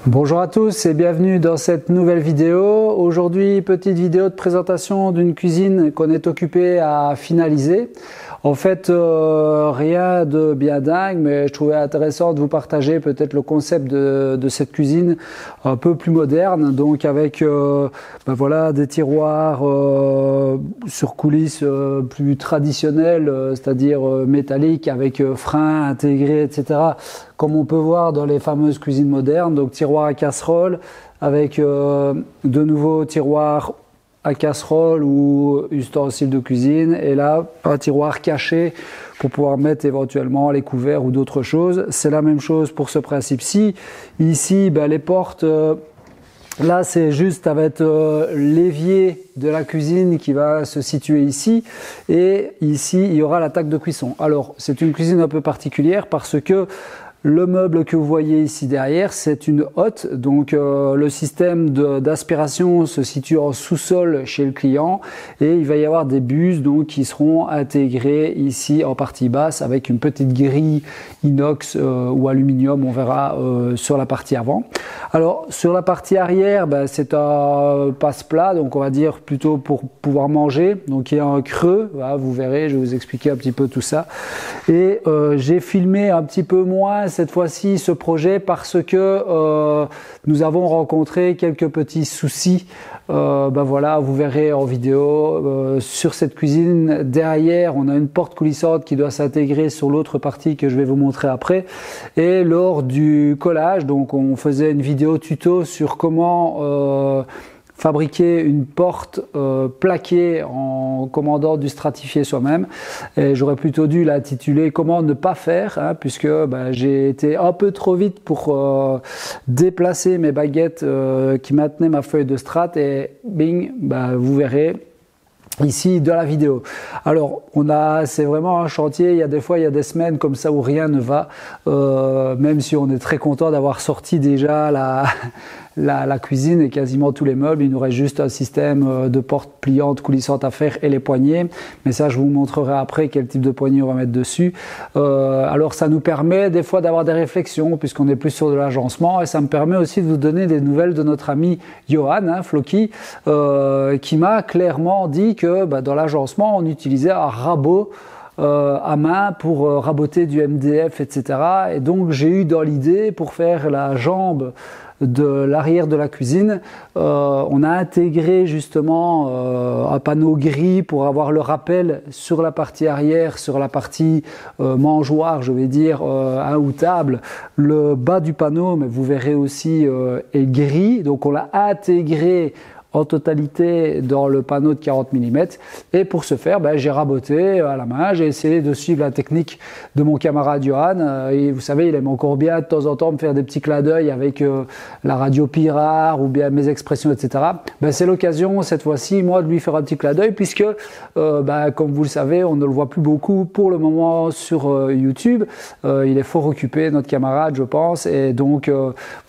Bonjour à tous et bienvenue dans cette nouvelle vidéo. Aujourd'hui, petite vidéo de présentation d'une cuisine qu'on est occupé à finaliser. En fait, rien de bien dingue, mais je trouvais intéressant de vous partager peut-être le concept de cette cuisine un peu plus moderne, donc avec voilà, des tiroirs sur coulisses plus traditionnels, c'est-à-dire métalliques avec freins intégrés, etc. Comme on peut voir dans les fameuses cuisines modernes, donc tiroirs à casserole avec de nouveaux tiroirs à casserole ou ustensiles de cuisine, et là un tiroir caché pour pouvoir mettre éventuellement les couverts ou d'autres choses. C'est la même chose pour ce principe-ci. Ici, les portes, là c'est juste avec l'évier de la cuisine qui va se situer ici, et ici il y aura la table de cuisson. Alors c'est une cuisine un peu particulière parce que le meuble que vous voyez ici derrière, c'est une hotte, donc le système d'aspiration se situe en sous-sol chez le client, et il va y avoir des buses donc qui seront intégrées ici en partie basse avec une petite grille inox ou aluminium, on verra sur la partie avant. Alors sur la partie arrière, c'est un passe-plat, donc on va dire plutôt pour pouvoir manger, donc il y a un creux, voilà, vous verrez, je vais vous expliquer un petit peu tout ça. Et j'ai filmé un petit peu moins cette fois-ci ce projet parce que nous avons rencontré quelques petits soucis. Voilà, vous verrez en vidéo sur cette cuisine. Derrière, on a une porte coulissante qui doit s'intégrer sur l'autre partie que je vais vous montrer après. Et lors du collage, donc on faisait une vidéo tuto sur comment fabriquer une porte plaquée en commandant du stratifié soi-même, et j'aurais plutôt dû l'intituler comment ne pas faire, puisque j'ai été un peu trop vite pour déplacer mes baguettes qui maintenaient ma feuille de strat, et bing, vous verrez ici de la vidéo. Alors c'est vraiment un chantier, il y a des fois, il y a des semaines comme ça où rien ne va, même si on est très content d'avoir sorti déjà la cuisine et quasiment tous les meubles. Il nous reste juste un système de porte pliante coulissante à faire et les poignées, mais ça je vous montrerai après quel type de poignée on va mettre dessus. Alors ça nous permet des fois d'avoir des réflexions puisqu'on est plus sur de l'agencement, et ça me permet aussi de vous donner des nouvelles de notre ami Johan, Floki, qui m'a clairement dit que dans l'agencement on utilisait un rabot à main pour raboter du MDF, etc. Et donc j'ai eu dans l'idée, pour faire la jambe de l'arrière de la cuisine, on a intégré justement un panneau gris pour avoir le rappel sur la partie arrière, sur la partie mangeoire, je vais dire, ou table. Le bas du panneau, mais vous verrez aussi, est gris, donc on l'a intégré en totalité dans le panneau de 40 mm, et pour ce faire j'ai raboté à la main. J'ai essayé de suivre la technique de mon camarade Johan, et vous savez, il aime encore bien de temps en temps me faire des petits clins d'œil avec la radio Pirard ou bien mes expressions, etc. C'est l'occasion cette fois-ci moi de lui faire un petit clin d'œil, puisque comme vous le savez, on ne le voit plus beaucoup pour le moment sur YouTube. Il est fort occupé, notre camarade, je pense, et donc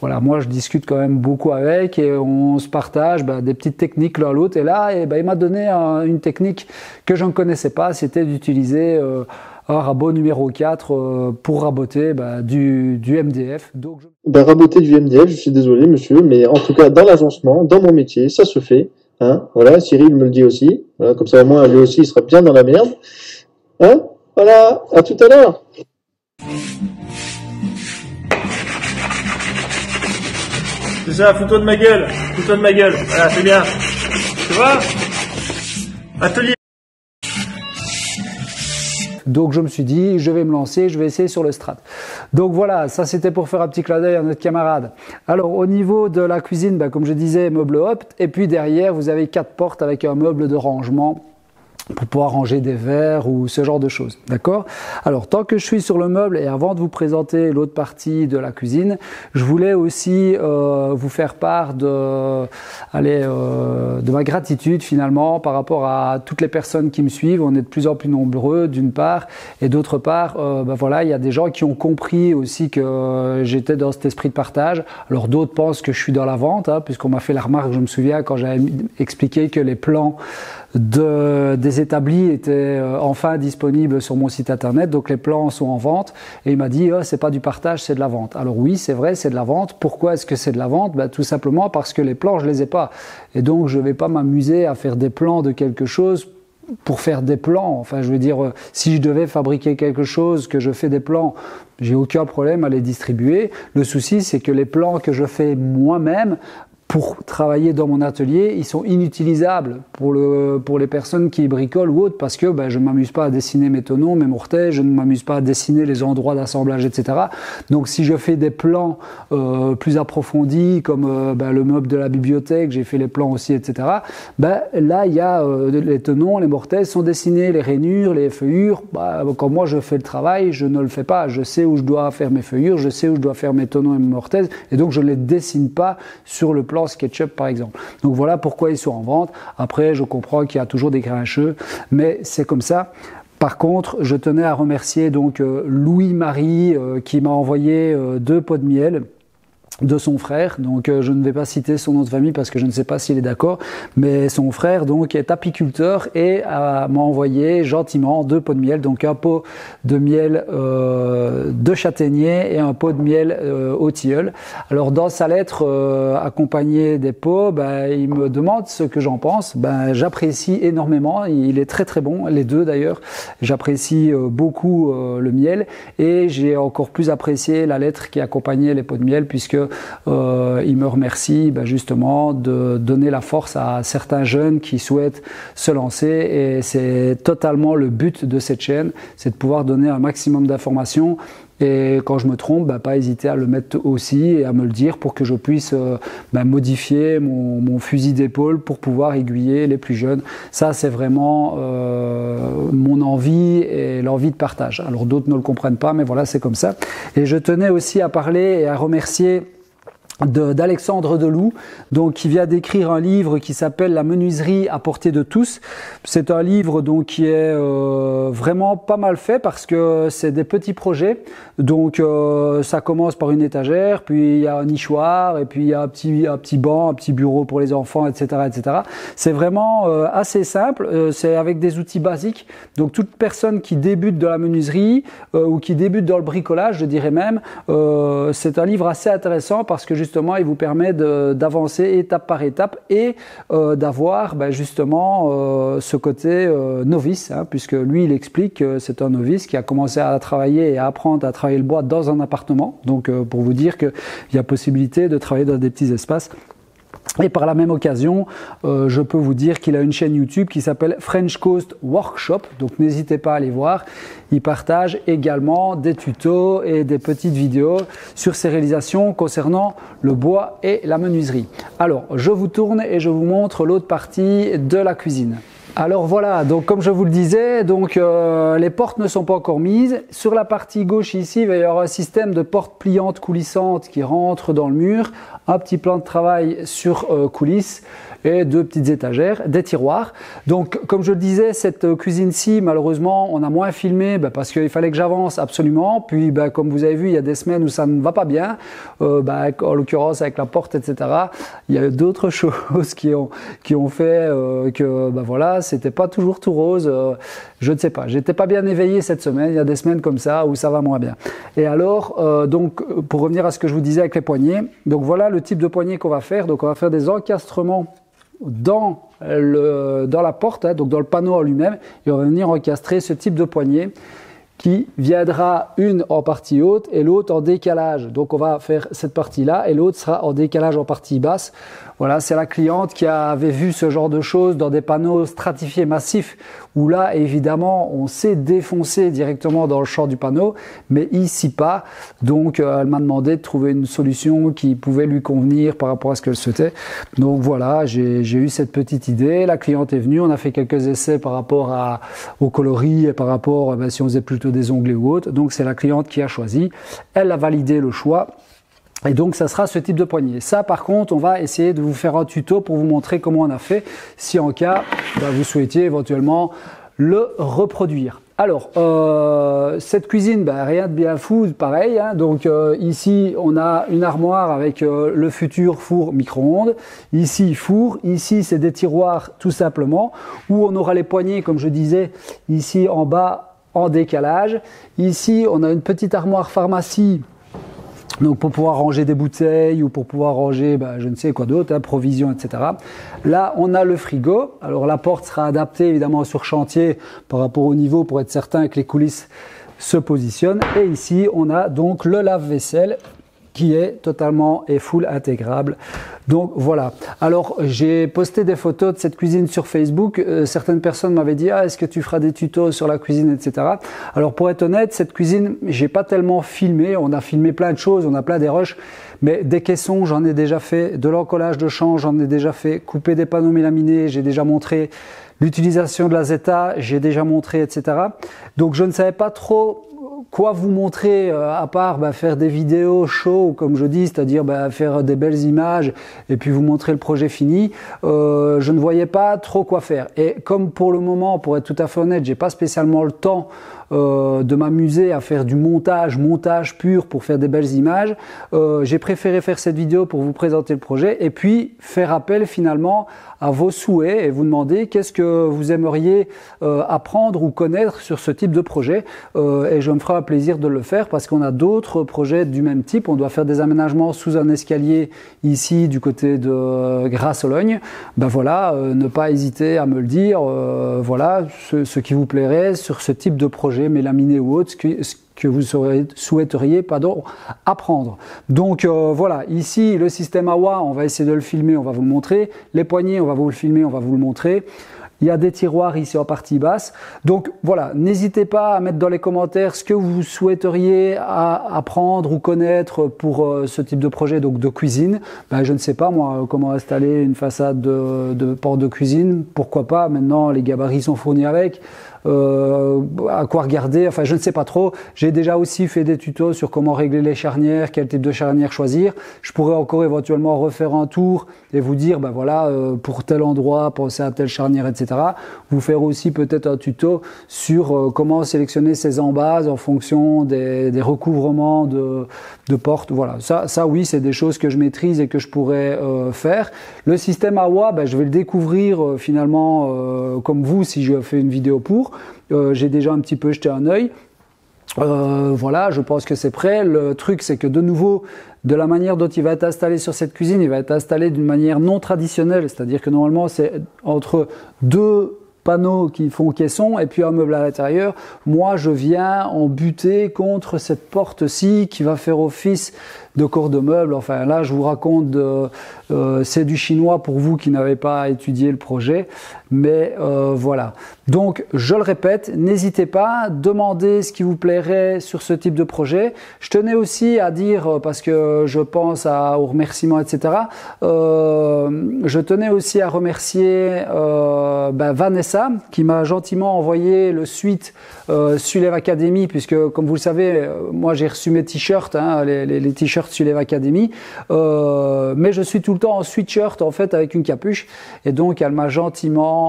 voilà, moi je discute quand même beaucoup avec, et on se partage des petites techniques l'un l'autre, et là il m'a donné une technique que je ne connaissais pas, c'était d'utiliser un rabot numéro 4 pour raboter du MDF. Donc raboter du MDF, je suis désolé monsieur, mais en tout cas dans l'agencement, dans mon métier, ça se fait. Voilà, Cyril me le dit aussi, voilà, comme ça au moins lui aussi il sera bien dans la merde. Voilà, à tout à l'heure. C'est ça, fous-toi de ma gueule, voilà, c'est bien. Tu vois? Atelier. Donc je me suis dit, je vais me lancer, je vais essayer sur le strat. Donc voilà, ça c'était pour faire un petit clin d'œil à notre camarade. Alors au niveau de la cuisine, comme je disais, meuble opt, et puis derrière vous avez 4 portes avec un meuble de rangement pour pouvoir ranger des verres ou ce genre de choses, d'accord? Alors tant que je suis sur le meuble, et avant de vous présenter l'autre partie de la cuisine, je voulais aussi vous faire part de ma gratitude finalement par rapport à toutes les personnes qui me suivent. On est de plus en plus nombreux d'une part, et d'autre part voilà, il y a des gens qui ont compris aussi que j'étais dans cet esprit de partage. Alors d'autres pensent que je suis dans la vente, puisqu'on m'a fait la remarque, je me souviens, quand j'avais expliqué que les plans des établis étaient enfin disponibles sur mon site internet, donc les plans sont en vente. Et il m'a dit c'est pas du partage, c'est de la vente. Alors oui, c'est vrai, c'est de la vente. Pourquoi est-ce que c'est de la vente? Tout simplement parce que les plans, je les ai pas. Et donc je vais pas m'amuser à faire des plans de quelque chose pour faire des plans. Enfin, je veux dire, si je devais fabriquer quelque chose, que je fais des plans, j'ai aucun problème à les distribuer. Le souci, c'est que les plans que je fais moi-même, pour travailler dans mon atelier, ils sont inutilisables pour les personnes qui bricolent ou autres, parce que je ne m'amuse pas à dessiner mes tonneaux, mes mortaises, je ne m'amuse pas à dessiner les endroits d'assemblage, etc. Donc si je fais des plans plus approfondis, comme le meuble de la bibliothèque, j'ai fait les plans aussi, etc. Là, il y a les tonneaux, les mortaises sont dessinés, les rainures, les feuillures. Quand moi je fais le travail, je ne le fais pas. Je sais où je dois faire mes feuillures, je sais où je dois faire mes tonneaux et mes mortaises, et donc je ne les dessine pas sur le plan SketchUp par exemple. Donc voilà pourquoi ils sont en vente. Après, je comprends qu'il y a toujours des grincheux, mais c'est comme ça. Par contre, je tenais à remercier donc Louis-Marie qui m'a envoyé 2 pots de miel de son frère. Donc je ne vais pas citer son nom de famille parce que je ne sais pas s'il est d'accord, mais son frère donc est apiculteur et m'a envoyé gentiment 2 pots de miel, donc un pot de miel de châtaignier et un pot de miel au tilleul. Alors dans sa lettre accompagnée des pots, il me demande ce que j'en pense. J'apprécie énormément, il est très très bon, les deux d'ailleurs. J'apprécie beaucoup le miel, et j'ai encore plus apprécié la lettre qui accompagnait les pots de miel, puisque il me remercie justement de donner la force à certains jeunes qui souhaitent se lancer, et c'est totalement le but de cette chaîne, c'est de pouvoir donner un maximum d'informations. Et quand je me trompe, pas hésiter à le mettre aussi et à me le dire pour que je puisse modifier mon fusil d'épaule pour pouvoir aiguiller les plus jeunes. Ça, c'est vraiment mon envie et l'envie de partage. Alors d'autres ne le comprennent pas, mais voilà, c'est comme ça. Et je tenais aussi à parler et à remercier d'Alexandre Deloup, donc qui vient d'écrire un livre qui s'appelle La menuiserie à portée de tous. C'est un livre donc qui est vraiment pas mal fait, parce que c'est des petits projets. Donc ça commence par une étagère, puis il y a un nichoir, et puis il y a un petit banc, un petit bureau pour les enfants, etc., etc. C'est vraiment assez simple. C'est avec des outils basiques. Donc toute personne qui débute dans la menuiserie ou qui débute dans le bricolage, je dirais même, c'est un livre assez intéressant, parce que justement il vous permet d'avancer étape par étape et d'avoir justement ce côté novice, puisque lui il explique que c'est un novice qui a commencé à travailler et à apprendre à travailler le bois dans un appartement. Donc pour vous dire qu'il y a possibilité de travailler dans des petits espaces. Et par la même occasion, je peux vous dire qu'il a une chaîne YouTube qui s'appelle French Coast Workshop, donc n'hésitez pas à aller voir. Il partage également des tutos et des petites vidéos sur ses réalisations concernant le bois et la menuiserie. Alors, je vous tourne et je vous montre l'autre partie de la cuisine. Alors voilà, donc comme je vous le disais, donc les portes ne sont pas encore mises. Sur la partie gauche ici, il va y avoir un système de portes pliantes coulissantes qui rentrent dans le mur, un petit plan de travail sur coulisses et 2 petites étagères, des tiroirs. Donc comme je le disais, cette cuisine-ci, malheureusement, on a moins filmé parce qu'il fallait que j'avance absolument. Puis comme vous avez vu, il y a des semaines où ça ne va pas bien, en l'occurrence avec la porte, etc. Il y a d'autres choses qui ont fait que voilà, c'était pas toujours tout rose. Je ne sais pas, j'étais pas bien éveillé cette semaine. Il y a des semaines comme ça où ça va moins bien. Et alors, donc pour revenir à ce que je vous disais avec les poignées, donc voilà le type de poignée qu'on va faire. Donc on va faire des encastrements dans la porte, donc dans le panneau en lui-même, et on va venir encastrer ce type de poignée qui viendra une en partie haute et l'autre en décalage. Donc on va faire cette partie-là et l'autre sera en décalage en partie basse. Voilà, c'est la cliente qui avait vu ce genre de choses dans des panneaux stratifiés massifs, où là évidemment on s'est défoncé directement dans le champ du panneau, mais ici pas. Donc elle m'a demandé de trouver une solution qui pouvait lui convenir par rapport à ce qu'elle souhaitait. Donc voilà, j'ai eu cette petite idée. La cliente est venue, on a fait quelques essais par rapport au coloris et par rapport si on faisait plutôt des onglets ou autre. Donc c'est la cliente qui a choisi. Elle a validé le choix. Et donc ça sera ce type de poignée. Ça par contre, on va essayer de vous faire un tuto pour vous montrer comment on a fait, si en cas vous souhaitiez éventuellement le reproduire. Alors, cette cuisine, ben, rien de bien fou, pareil. Hein. Donc ici, on a une armoire avec le futur four micro-ondes. Ici, four. Ici, c'est des tiroirs tout simplement, où on aura les poignées, comme je disais, ici en bas, en décalage. Ici, on a une petite armoire pharmacie. Donc pour pouvoir ranger des bouteilles ou pour pouvoir ranger, ben, je ne sais quoi d'autre, hein, provisions, etc. Là, on a le frigo. Alors la porte sera adaptée évidemment sur chantier par rapport au niveau pour être certain que les coulisses se positionnent. Et ici, on a donc le lave-vaisselle qui est totalement et full intégrable. Donc voilà. Alors j'ai posté des photos de cette cuisine sur Facebook. Certaines personnes m'avaient dit est-ce que tu feras des tutos sur la cuisine, etc. Alors pour être honnête, cette cuisine, j'ai pas tellement filmé. On a filmé plein de choses, on a plein des rushs, mais des caissons, j'en ai déjà fait. De l'encollage de champs, j'en ai déjà fait. Couper des panneaux mélaminés, j'ai déjà montré. L'utilisation de la Zeta, j'ai déjà montré, etc. Donc je ne savais pas trop quoi vous montrer à part faire des vidéos show, comme je dis, c'est-à-dire faire des belles images et puis vous montrer le projet fini. Je ne voyais pas trop quoi faire. Et comme pour le moment, pour être tout à fait honnête, j'ai pas spécialement le temps de m'amuser à faire du montage pur pour faire des belles images. J'ai préféré faire cette vidéo pour vous présenter le projet et puis faire appel finalement à vos souhaits et vous demander qu'est-ce que vous aimeriez apprendre ou connaître sur ce type de projet. Et je me ferai un plaisir de le faire parce qu'on a d'autres projets du même type. On doit faire des aménagements sous un escalier ici du côté de Grasse-Ologne. Ben voilà, ne pas hésiter à me le dire. Voilà, ce qui vous plairait sur ce type de projet, mélaminé ou autre, ce que vous souhaiteriez apprendre. Donc voilà, ici le système AWA, on va essayer de le filmer, on va vous le montrer. Les poignées, on va vous le filmer, on va vous le montrer. Il y a des tiroirs ici en partie basse. Donc voilà, n'hésitez pas à mettre dans les commentaires ce que vous souhaiteriez apprendre ou connaître pour ce type de projet donc de cuisine. Ben, je ne sais pas moi comment installer une façade de porte de cuisine. Pourquoi pas, maintenant les gabarits sont fournis avec. À quoi regarder, enfin je ne sais pas trop. J'ai déjà aussi fait des tutos sur comment régler les charnières, quel type de charnière choisir. Je pourrais encore éventuellement refaire un tour et vous dire ben voilà pour tel endroit pensez à telle charnière, etc. Vous faire aussi peut-être un tuto sur comment sélectionner ses embases en fonction des recouvrements de portes. Voilà, ça oui c'est des choses que je maîtrise et que je pourrais faire. Le système AWA, ben, je vais le découvrir finalement comme vous si je fais une vidéo pour. J'ai déjà un petit peu jeté un œil. Voilà, je pense que c'est prêt. Le truc, c'est que de nouveau, de la manière dont il va être installé sur cette cuisine, il va être installé d'une manière non traditionnelle, c'est-à-dire que normalement, c'est entre deux panneaux qui font caisson et puis un meuble à l'intérieur. Moi, je viens en buter contre cette porte-ci qui va faire office de corps de meuble. Enfin, là, je vous raconte, c'est du chinois pour vous qui n'avez pas étudié le projet. Mais voilà. Donc, je le répète, n'hésitez pas, demandez ce qui vous plairait sur ce type de projet. Je tenais aussi à dire, parce que je pense aux remerciements, etc. Je tenais aussi à remercier Vanessa, qui m'a gentiment envoyé le suite Sulev Academy, puisque, comme vous le savez, moi j'ai reçu mes t-shirts, hein, les t-shirts Sulev Academy, mais je suis tout le temps en sweatshirt en fait avec une capuche, et donc elle m'a gentiment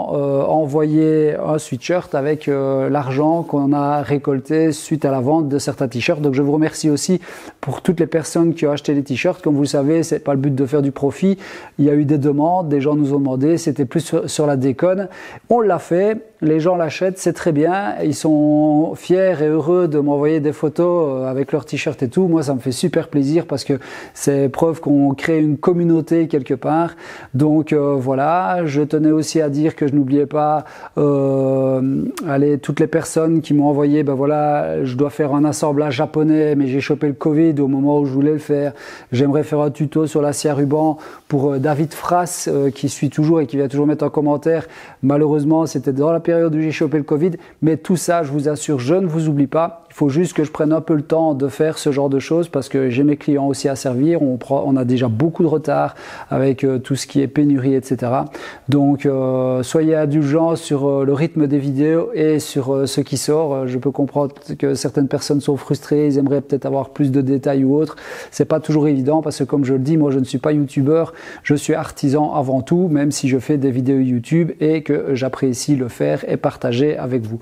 envoyé un sweatshirt avec l'argent qu'on a récolté suite à la vente de certains t-shirts. Donc je vous remercie aussi pour toutes les personnes qui ont acheté les t-shirts. Comme vous le savez, c'est pas le but de faire du profit. Il y a eu des demandes, des gens nous ont demandé, c'était plus sur la déconne. On l'a fait. Les gens l'achètent, c'est très bien. Ils sont fiers et heureux de m'envoyer des photos avec leurs t-shirts et tout. Moi, ça me fait super plaisir parce que c'est preuve qu'on crée une communauté quelque part. Donc voilà, je tenais aussi à dire que je n'oubliais pas toutes les personnes qui m'ont envoyé, ben voilà, je dois faire un assemblage japonais, mais j'ai chopé le Covid au moment où je voulais le faire. J'aimerais faire un tuto sur l'acier à ruban pour David Frass qui suit toujours et qui vient toujours mettre en commentaire. Malheureusement, c'était dans la période où j'ai chopé le Covid, mais tout ça, je vous assure, je ne vous oublie pas. Il faut juste que je prenne un peu le temps de faire ce genre de choses parce que j'ai mes clients aussi à servir. On a déjà beaucoup de retard avec tout ce qui est pénurie, etc. Donc, soyez indulgents sur le rythme des vidéos et sur ce qui sort. Je peux comprendre que certaines personnes sont frustrées, ils aimeraient peut-être avoir plus de détails ou autres, c'est pas toujours évident parce que comme je le dis, moi je ne suis pas youtubeur, je suis artisan avant tout, même si je fais des vidéos YouTube et que j'apprécie le faire et partager avec vous.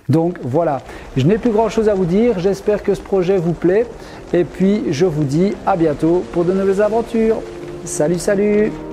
Donc voilà, je n'ai plus grand chose à vous dire, j'espère que ce projet vous plaît et puis je vous dis à bientôt pour de nouvelles aventures. Salut, salut!